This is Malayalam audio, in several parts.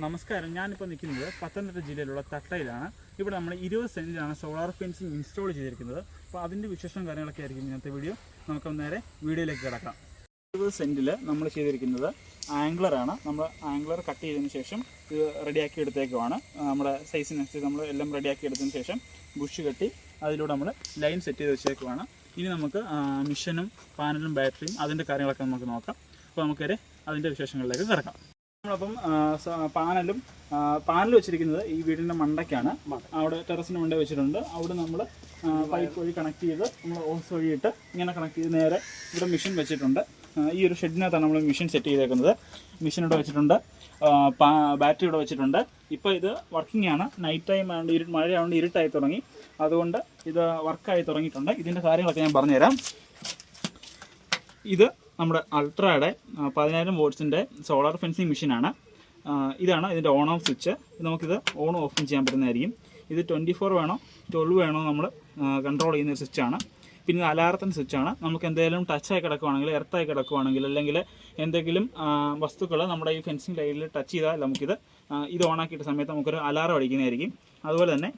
നമസ്കാരം. ഞാനിപ്പോൾ നിൽക്കുന്നത് പത്തനംതിട്ട ജില്ലയിലുള്ള തട്ടയിലാണ്. ഇവിടെ നമ്മൾ 20 സെൻറ്റിലാണ് സോളാർ ഫെൻസിങ് ഇൻസ്റ്റാൾ ചെയ്തിരിക്കുന്നത്. അപ്പോൾ അതിൻ്റെ വിശേഷം കാര്യങ്ങളൊക്കെ ആയിരിക്കും ഇന്നത്തെ വീഡിയോ. നമുക്ക് നേരെ വീഡിയോയിലേക്ക് കിടക്കാം. 20 സെൻറ്റിൽ നമ്മൾ ചെയ്തിരിക്കുന്നത് ആംഗ്ലറാണ്. നമ്മൾ ആംഗ്ലർ കട്ട് ചെയ്തതിന് ശേഷം ഇത് റെഡിയാക്കി എടുത്തേക്കുവാണ്. നമ്മുടെ സൈസിനനുസരിച്ച് നമ്മൾ എല്ലാം റെഡിയാക്കി എടുത്തതിന് ശേഷം ബുഷ് കെട്ടി അതിലൂടെ നമ്മൾ ലൈൻ സെറ്റ് ചെയ്ത് വെച്ചേക്കുവാണ്. ഇനി നമുക്ക് മിഷനും പാനലും ബാറ്ററിയും അതിൻ്റെ കാര്യങ്ങളൊക്കെ നമുക്ക് നോക്കാം. അപ്പോൾ നമുക്കൊരു അതിൻ്റെ വിശേഷങ്ങളിലേക്ക് കിടക്കാം. നമ്മളപ്പം പാനൽ വെച്ചിരിക്കുന്നത് ഈ വീടിൻ്റെ മണ്ടയ്ക്കാണ്. അവിടെ ടെറസിന് മണ്ടേ വെച്ചിട്ടുണ്ട്. അവിടെ നമ്മൾ പൈപ്പ് വഴി കണക്ട് ചെയ്ത് നമ്മൾ ഓസ് വഴിയിട്ട് ഇങ്ങനെ കണക്ട് ചെയ്ത് നേരെ ഇവിടെ മെഷീൻ വെച്ചിട്ടുണ്ട്. ഈ ഒരു ഷെഡിനകത്താണ് നമ്മൾ മെഷീൻ സെറ്റ് ചെയ്തേക്കുന്നത്. മെഷീൻ ഇവിടെ വെച്ചിട്ടുണ്ട്, ബാറ്ററി ഇവിടെ വെച്ചിട്ടുണ്ട്. ഇപ്പോൾ ഇത് വർക്കിംഗ് ആണ്. നൈറ്റ് ടൈം ആയതുകൊണ്ട് മഴയായതുകൊണ്ട് ഇരുട്ടായി തുടങ്ങി. അതുകൊണ്ട് ഇത് വർക്കായി തുടങ്ങിയിട്ടുണ്ട്. ഇതിൻ്റെ കാര്യങ്ങളൊക്കെ ഞാൻ പറഞ്ഞുതരാം. ഇത് നമ്മുടെ അൾട്രയുടെ 10,000 വോട്ട്സിൻ്റെ സോളാർ ഫെൻസിങ് മെഷീനാണ്. ഇതാണ് ഇതിൻ്റെ ഓൺ ഓഫ് സ്വിച്ച്. നമുക്കിത് ഓൺ ഓഫും ചെയ്യാൻ പറ്റുന്നതായിരിക്കും. ഇത് 24 വേണോ 12 വേണോ നമ്മൾ കൺട്രോൾ ചെയ്യുന്ന ഒരു സ്വിച്ചാണ്. പിന്നെ അലാറത്തിൻ്റെ സ്വിച്ചാണ്. നമുക്ക് എന്തെങ്കിലും ടച്ചായി കിടക്കുവാണെങ്കിൽ, എർത്തായി കിടക്കുവാണെങ്കിൽ, അല്ലെങ്കിൽ എന്തെങ്കിലും വസ്തുക്കൾ നമ്മുടെ ഈ ഫെൻസിങ് ലൈനിൽ ടച്ച് ചെയ്താൽ നമുക്കിത് ഓണാക്കിയിട്ട സമയത്ത് നമുക്കൊരു അലാറം അടിക്കുന്നതായിരിക്കും. അതുപോലെ തന്നെ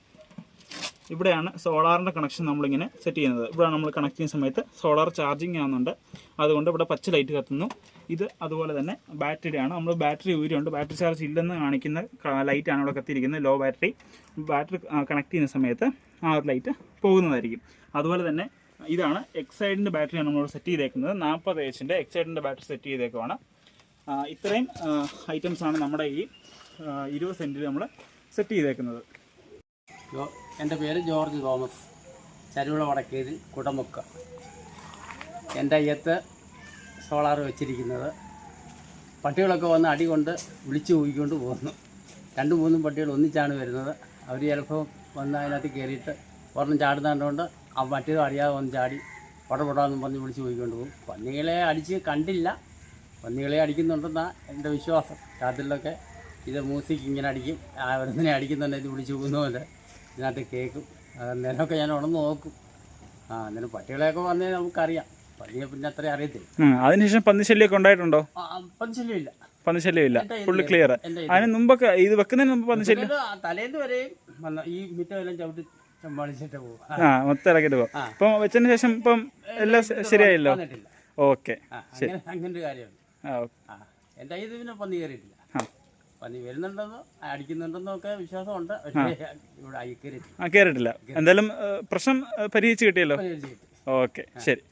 ഇവിടെയാണ് സോളാറിൻ്റെ കണക്ഷൻ നമ്മളിങ്ങനെ സെറ്റ് ചെയ്യുന്നത്. ഇവിടെ നമ്മൾ കണക്ട് ചെയ്യുന്ന സമയത്ത് സോളാർ ചാർജിങ് ആവുന്നുണ്ട്. അതുകൊണ്ട് ഇവിടെ പച്ച ലൈറ്റ് കത്തുന്നു. ഇത് അതുപോലെ തന്നെ ബാറ്ററിയുടെ ആണ്. നമ്മൾ ബാറ്ററി ഊരിയുണ്ട്. ബാറ്ററി ചാർജ് ഇല്ലെന്ന് കാണിക്കുന്ന ലൈറ്റാണ് ഇവിടെ കത്തിയിരിക്കുന്നത്. ലോ ബാറ്ററി കണക്ട് ചെയ്യുന്ന സമയത്ത് ആ ഒരു ലൈറ്റ് പോകുന്നതായിരിക്കും. അതുപോലെ തന്നെ ഇതാണ് എക്സൈഡിൻ്റെ ബാറ്ററിയാണ് നമ്മളിവിടെ സെറ്റ് ചെയ്തേക്കുന്നത്. 40 Hൻ്റെ എക്സൈഡിൻ്റെ ബാറ്ററി സെറ്റ് ചെയ്തേക്കുവാണ്. ഇത്രയും ഐറ്റംസാണ് നമ്മുടെ ഈ 20 സെൻറ്റിൽ നമ്മൾ സെറ്റ് ചെയ്തേക്കുന്നത്. എൻ്റെ പേര് ജോർജ് തോമസ്, ചരുവിള വടക്കേതിൽ കുടമുക്ക. എൻ്റെ അയ്യത്ത് സോളാർ വെച്ചിരിക്കുന്നത്. പട്ടികളൊക്കെ വന്ന് അടി കൊണ്ട് വിളിച്ചു കൂയിക്കൊണ്ട് പോകുന്നു. 2-3 പട്ടികൾ ഒന്നിച്ചാണ് വരുന്നത്. അവർ ചിലപ്പോൾ വന്ന് അതിനകത്ത് കയറിയിട്ട് ഒരെണ്ണം ചാടുന്നതുകൊണ്ട് മറ്റേതും അറിയാതെ വന്ന് ചാടി പടപെടാമെന്ന് പറഞ്ഞ് വിളിച്ച് പോയിക്കൊണ്ട് പോകും. പന്നികളെ അടിച്ച് കണ്ടില്ല. പന്നികളെ അടിക്കുന്നുണ്ടെന്നാണ് എൻ്റെ വിശ്വാസം. രാത്രിയിലൊക്കെ ഇത് മ്യൂസിക് ഇങ്ങനെ അടിക്കും. അവരെന്തിനെ അടിക്കുന്നുണ്ടെങ്കിൽ വിളിച്ച് പോകുന്നപോലെ ഇതിനകത്ത് കേൾക്കും. അന്നേരമൊക്കെ ഞാൻ ഉണർന്ന് നോക്കും. അന്നേരം പട്ടികളെയൊക്കെ വന്നേ നമുക്കറിയാം. പന്നിയെ പിന്നെ അത്രയും അറിയത്തില്ല. അതിനുശേഷം പന്നിശല്യമൊക്കെ ഉണ്ടായിട്ടുണ്ടോ? പന്നിശല്യമില്ല. പന്നിശല്യമില്ല, ഫുള്ള് ക്ലിയർ. അതിന് മുമ്പൊക്കെ ഇത് വെക്കുന്നതിന് മുമ്പ് പന്നിശല്യം തലേന്ന് വരെയും ഈ മിറ്റമെല്ലാം ചവിട്ടി ചമ്പാളിച്ചിട്ട് പോകും. മൊത്തം ഇറക്കിട്ട് പോകും. ഇപ്പം വെച്ചതിന് ശേഷം ഇപ്പം എല്ലാം ശരിയായല്ലോ. ഓക്കെ, ശരി. അങ്ങനെ ഒരു കാര്യമുണ്ട്. എൻ്റെ ഇത് പിന്നെ പന്നി കയറിയിട്ടില്ല. പന്നി വരുന്നുണ്ടെന്നോ അടിക്കുന്നുണ്ടെന്നോ ഒക്കെ വിശ്വാസമുണ്ട്. ഇവിടെ കയറിയിട്ടില്ല. എന്തായാലും പ്രശ്നം പരിഹരിച്ച് കിട്ടിയല്ലോ. ഓക്കെ, ശരി.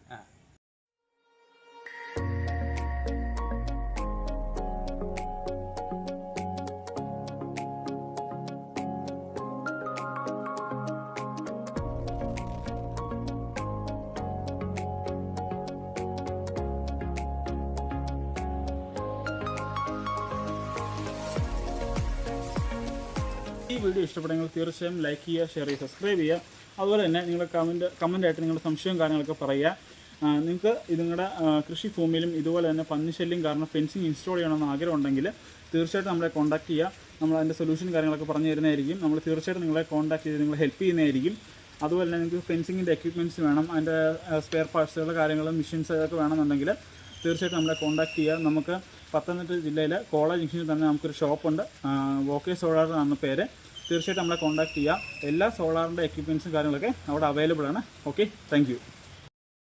ഈ വീഡിയോ ഇഷ്ടപ്പെടുമെങ്കിൽ തീർച്ചയായും ലൈക്ക് ചെയ്യുക, ഷെയർ ചെയ്യുക, സബ്സ്ക്രൈബ് ചെയ്യുക. അതുപോലെ തന്നെ നിങ്ങൾ കമൻ്റായിട്ട് നിങ്ങളുടെ സംശയവും കാര്യങ്ങളൊക്കെ പറയുക. നിങ്ങൾക്ക് നിങ്ങളുടെ കൃഷി ഭൂമിയിലും ഇതുപോലെ തന്നെ പന്നിശല്യം കാരണം ഫെൻസിങ് ഇൻസ്റ്റാൾ ചെയ്യണമെന്ന് ആഗ്രഹം ഉണ്ടെങ്കിൽ തീർച്ചയായിട്ടും നമ്മളെ കോൺടാക്ട് ചെയ്യുക. നമ്മൾ അതിൻ്റെ സൊല്യൂഷൻ കാര്യങ്ങളൊക്കെ പറഞ്ഞു തരുന്നതായിരിക്കും. നമ്മൾ തീർച്ചയായിട്ടും നിങ്ങളെ കോൺടാക്ട് ചെയ്ത് നിങ്ങളെ ഹെൽപ്പ് ചെയ്യുന്നതായിരിക്കും. അതുപോലെ തന്നെ നിങ്ങൾക്ക് ഫെൻസിങ്ങിൻ്റെ എക്യുപ്മെൻറ്റ്സ് വേണം, അതിൻ്റെ സ്പെയർ പാർട്സുകളുടെ കാര്യങ്ങളും മെഷീൻസ് ഒക്കെ വേണമെന്നുണ്ടെങ്കിൽ തീർച്ചയായിട്ടും നമ്മളെ കോൺടാക്ട് ചെയ്യുക. നമുക്ക് പത്തനംതിട്ട ജില്ലയിൽ കോളേജ് ജംഗ്ഷനിൽ തന്നെ നമുക്കൊരു ഷോപ്പുണ്ട്. വോക്കെ സോളാർ എന്നാണ് പേര്. തീർച്ചയായിട്ടും നമ്മളെ കോൺടാക്ട് ചെയ്യുക. എല്ലാ സോളാറിൻ്റെ എക്യുപ്മെൻറ്റ്സും കാര്യങ്ങളൊക്കെ അവിടെ അവൈലബിൾ ആണ്. Okay, thank you.